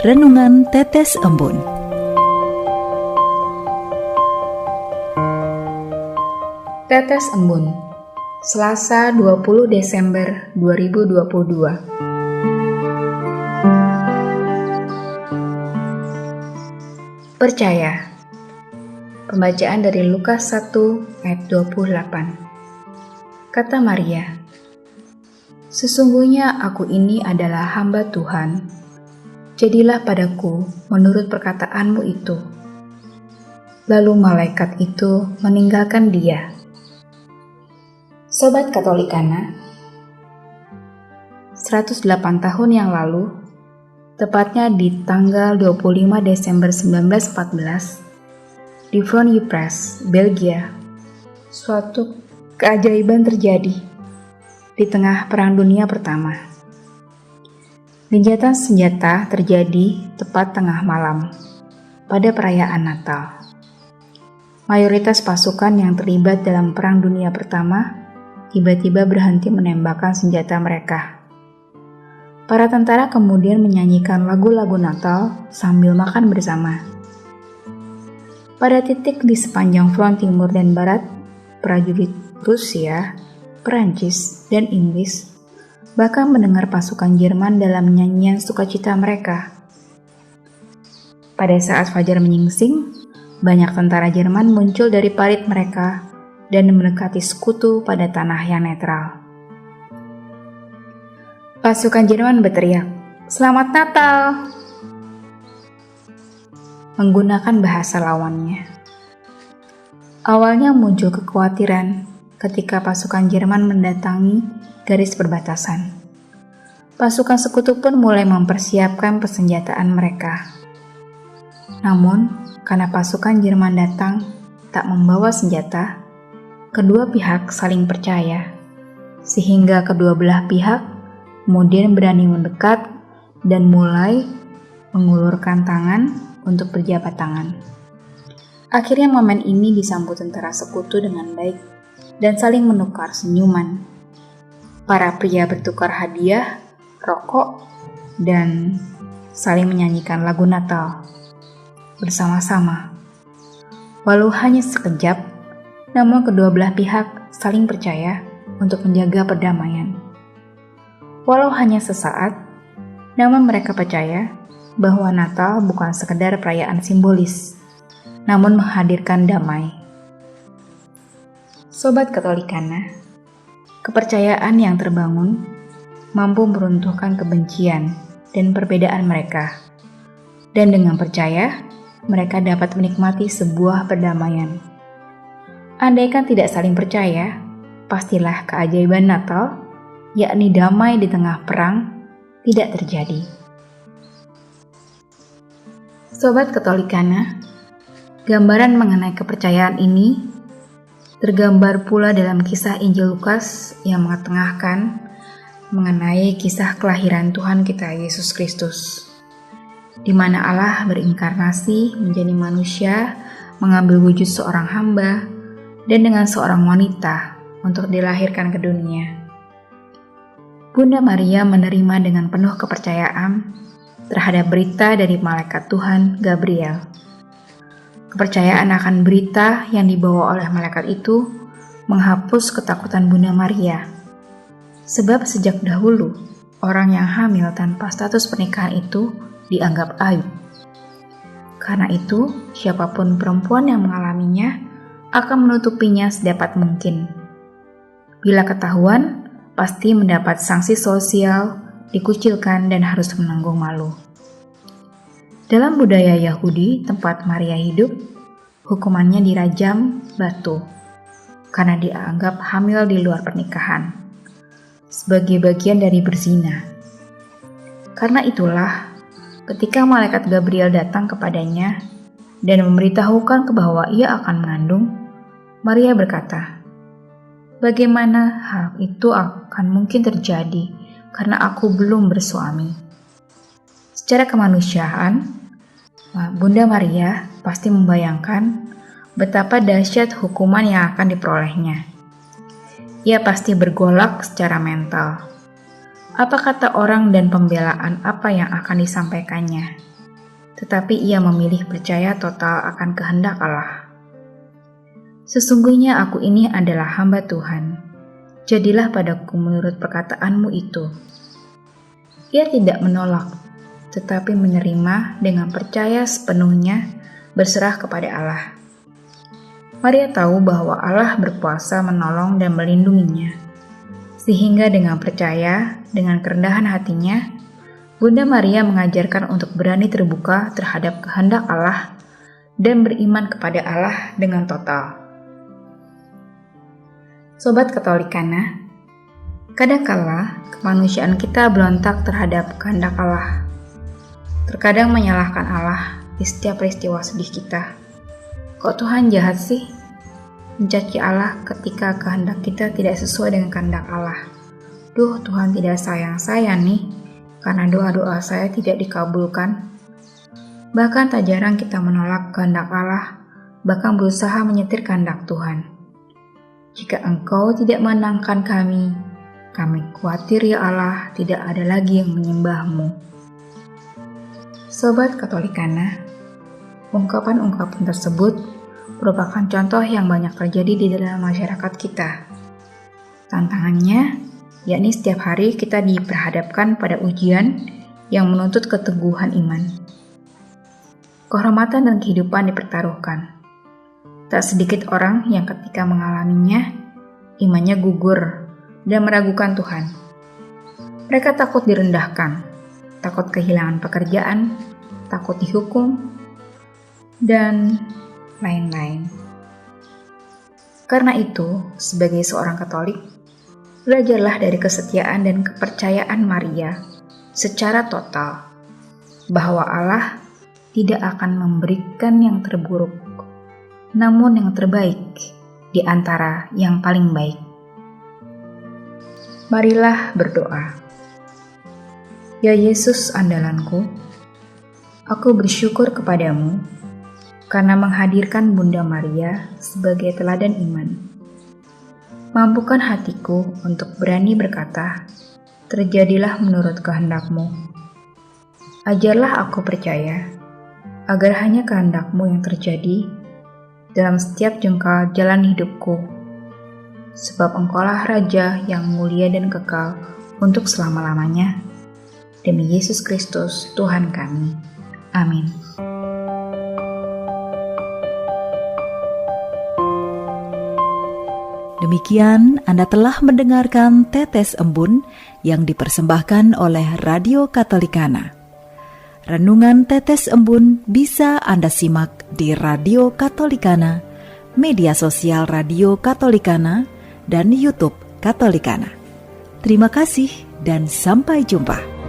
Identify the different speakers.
Speaker 1: Renungan Tetes Embun.
Speaker 2: Tetes Embun, Selasa 20 Desember 2022. Percaya. Pembacaan dari Lukas 1 ayat 28. Kata Maria, "Sesungguhnya aku ini adalah hamba Tuhan. Jadilah padaku menurut perkataanmu itu." Lalu malaikat itu meninggalkan dia. Sobat Katolikana, 108 tahun yang lalu, tepatnya di tanggal 25 Desember 1914, di Front-Ypres, Belgia, suatu keajaiban terjadi di tengah Perang Dunia Pertama. Gencatan senjata terjadi tepat tengah malam pada perayaan Natal. Mayoritas pasukan yang terlibat dalam Perang Dunia Pertama tiba-tiba berhenti menembakkan senjata mereka. Para tentara kemudian menyanyikan lagu-lagu Natal sambil makan bersama. Pada titik di sepanjang front timur dan barat, prajurit Rusia, Perancis, dan Inggris bahkan mendengar pasukan Jerman dalam nyanyian sukacita mereka. Pada saat fajar menyingsing, banyak tentara Jerman muncul dari parit mereka dan mendekati sekutu pada tanah yang netral. Pasukan Jerman berteriak, "Selamat Natal!" menggunakan bahasa lawannya. Awalnya muncul kekhawatiran ketika pasukan Jerman mendatangi garis perbatasan. Pasukan sekutu pun mulai mempersiapkan persenjataan mereka. Namun, karena pasukan Jerman datang tak membawa senjata, kedua pihak saling percaya, sehingga kedua belah pihak kemudian berani mendekat dan mulai mengulurkan tangan untuk berjabat tangan. Akhirnya momen ini disambut tentara sekutu dengan baik dan saling menukar senyuman. Para pria bertukar hadiah, rokok, dan saling menyanyikan lagu Natal bersama-sama. Walau hanya sekejap, namun kedua belah pihak saling percaya untuk menjaga perdamaian. Walau hanya sesaat, namun mereka percaya bahwa Natal bukan sekedar perayaan simbolis, namun menghadirkan damai. Sobat Katolikana, kepercayaan yang terbangun mampu meruntuhkan kebencian dan perbedaan mereka. Dan dengan percaya, mereka dapat menikmati sebuah perdamaian. Andaikan tidak saling percaya, pastilah keajaiban Natal, yakni damai di tengah perang, tidak terjadi. Sobat Katolikana, gambaran mengenai kepercayaan ini tergambar pula dalam kisah Injil Lukas yang mengetengahkan mengenai kisah kelahiran Tuhan kita Yesus Kristus, di mana Allah berinkarnasi menjadi manusia, mengambil wujud seorang hamba, dan dengan seorang wanita untuk dilahirkan ke dunia. Bunda Maria menerima dengan penuh kepercayaan terhadap berita dari malaikat Tuhan Gabriel. Kepercayaan akan berita yang dibawa oleh malaikat itu menghapus ketakutan Bunda Maria. Sebab sejak dahulu, orang yang hamil tanpa status pernikahan itu dianggap aib. Karena itu, siapapun perempuan yang mengalaminya akan menutupinya sedapat mungkin. Bila ketahuan, pasti mendapat sanksi sosial, dikucilkan, dan harus menanggung malu. Dalam budaya Yahudi tempat Maria hidup, hukumannya dirajam batu karena dianggap hamil di luar pernikahan, sebagai bagian dari berzina. Karena itulah, ketika malaikat Gabriel datang kepadanya dan memberitahukan bahwa ia akan mengandung, Maria berkata, "Bagaimana hal itu akan mungkin terjadi karena aku belum bersuami?" Secara kemanusiaan, Bunda Maria pasti membayangkan betapa dahsyat hukuman yang akan diperolehnya. Ia pasti bergolak secara mental. Apa kata orang dan pembelaan apa yang akan disampaikannya? tetapi ia memilih percaya total akan kehendak Allah. Sesungguhnya aku ini adalah hamba Tuhan, jadilah padaku menurut perkataanmu itu. Ia tidak menolak, tetapi menerima dengan percaya sepenuhnya berserah kepada Allah. Maria tahu bahwa Allah berkuasa menolong dan melindunginya, sehingga dengan percaya, dengan kerendahan hatinya, Bunda Maria mengajarkan untuk berani terbuka terhadap kehendak Allah dan beriman kepada Allah dengan total. Sobat Katolikana, kadangkala kemanusiaan kita berontak terhadap kehendak Allah. Terkadang menyalahkan Allah di setiap peristiwa sedih kita. Kok Tuhan jahat sih? Mencaci Allah ketika kehendak kita tidak sesuai dengan kehendak Allah. Duh, Tuhan tidak sayang saya nih, karena doa-doa saya tidak dikabulkan. Bahkan tak jarang kita menolak kehendak Allah, bahkan berusaha menyetir kehendak Tuhan. Jika Engkau tidak menenangkan kami khawatir ya Allah tidak ada lagi yang menyembah-Mu. Sobat Katolikana, ungkapan-ungkapan tersebut merupakan contoh yang banyak terjadi di dalam masyarakat kita. Tantangannya, yakni setiap hari kita diperhadapkan pada ujian yang menuntut keteguhan iman. Kehormatan dan kehidupan dipertaruhkan. Tak sedikit orang yang ketika mengalaminya, imannya gugur dan meragukan Tuhan. Mereka takut direndahkan, takut kehilangan pekerjaan, takut dihukum, dan lain-lain. Karena itu, sebagai seorang Katolik, belajarlah dari kesetiaan dan kepercayaan Maria secara total, bahwa Allah tidak akan memberikan yang terburuk, namun yang terbaik di antara yang paling baik. Marilah berdoa. Ya Yesus andalanku, aku bersyukur kepadamu karena menghadirkan Bunda Maria sebagai teladan iman. Mampukan hatiku untuk berani berkata, terjadilah menurut kehendak-Mu. Ajarlah aku percaya, agar hanya kehendak-Mu yang terjadi dalam setiap jengkal jalan hidupku, sebab Engkaulah Raja yang mulia dan kekal untuk selama-lamanya. Demi Yesus Kristus, Tuhan kami. Amin.
Speaker 1: Demikian Anda telah mendengarkan Tetes Embun yang dipersembahkan oleh Radio Katolikana. Renungan Tetes Embun bisa Anda simak di Radio Katolikana, media sosial Radio Katolikana, dan YouTube Katolikana. Terima kasih dan sampai jumpa.